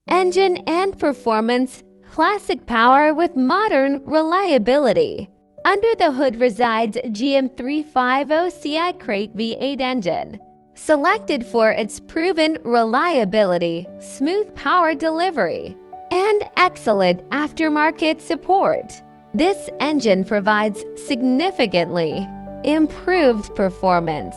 engine and performance, classic power with modern reliability. Under the hood resides GM 350 Ci Crate V8 engine, selected for its proven reliability, smooth power delivery, and excellent aftermarket support. This engine provides significantly improved performance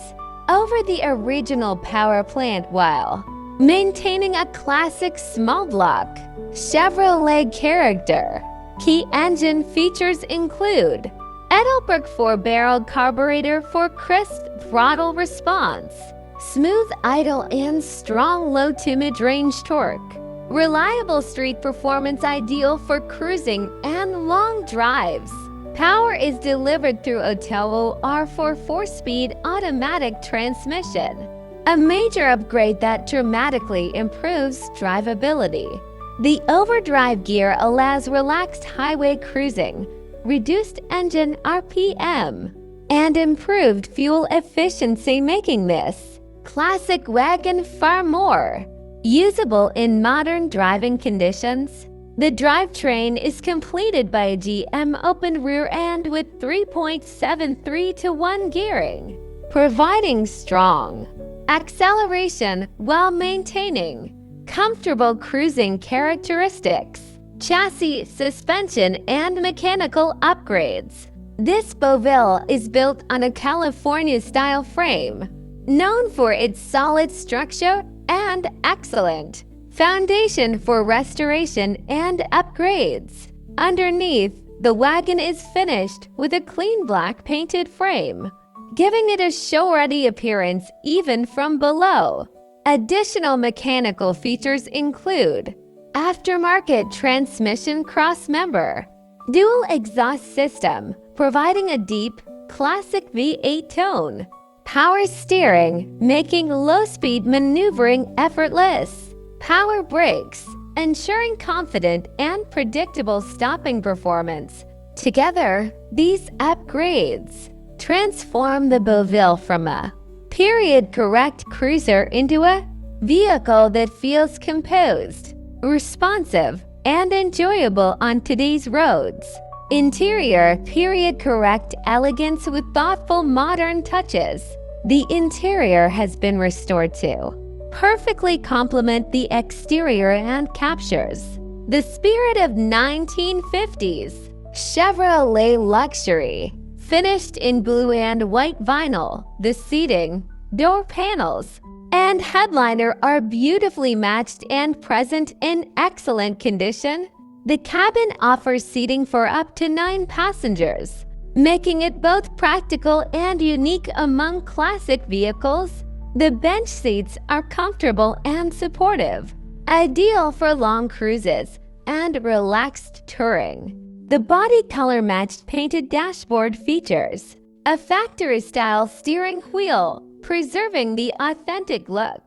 over the original power plant while maintaining a classic small block Chevrolet character. Key engine features include Edelbrock 4-barrel carburetor for crisp throttle response, smooth idle and strong low to mid-range torque, reliable street performance ideal for cruising and long drives. Power is delivered through Otowo R4 4-speed automatic transmission, a major upgrade that dramatically improves drivability. The overdrive gear allows relaxed highway cruising, reduced engine RPM, and improved fuel efficiency, making this classic wagon far more usable in modern driving conditions. The drivetrain is completed by a GM open rear end with 3.73-to-1 gearing, providing strong acceleration while maintaining comfortable cruising characteristics. Chassis, suspension, and mechanical upgrades. This Beauville is built on a California-style frame, known for its solid structure and excellent foundation for restoration and upgrades. Underneath, the wagon is finished with a clean black painted frame, giving it a show-ready appearance even from below. Additional mechanical features include aftermarket transmission cross-member, dual exhaust system providing a deep, classic V8 tone, power steering making low-speed maneuvering effortless, power brakes ensuring confident and predictable stopping performance. Together, these upgrades transform the Beauville from a period-correct cruiser into a vehicle that feels composed, responsive, and enjoyable on today's roads. Interior period-correct elegance with thoughtful modern touches. The interior has been restored to perfectly complement the exterior and captures the spirit of 1950s Chevrolet luxury. Finished in blue and white vinyl, the seating, door panels, and headliner are beautifully matched and present in excellent condition. The cabin offers seating for up to 9 passengers, making it both practical and unique among classic vehicles. The bench seats are comfortable and supportive, ideal for long cruises and relaxed touring. The body color matched painted dashboard features a factory-style steering wheel, preserving the authentic look.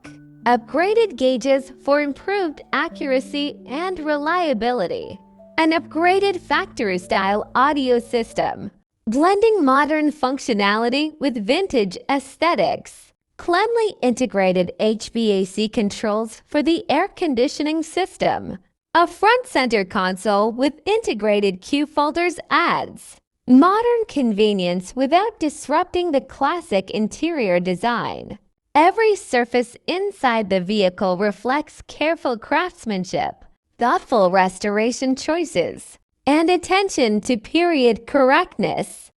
Upgraded gauges for improved accuracy and reliability. An upgraded factory-style audio system, blending modern functionality with vintage aesthetics. Cleanly integrated HVAC controls for the air conditioning system. A front center console with integrated cue folders adds modern convenience without disrupting the classic interior design. Every surface inside the vehicle reflects careful craftsmanship, thoughtful restoration choices, and attention to period correctness.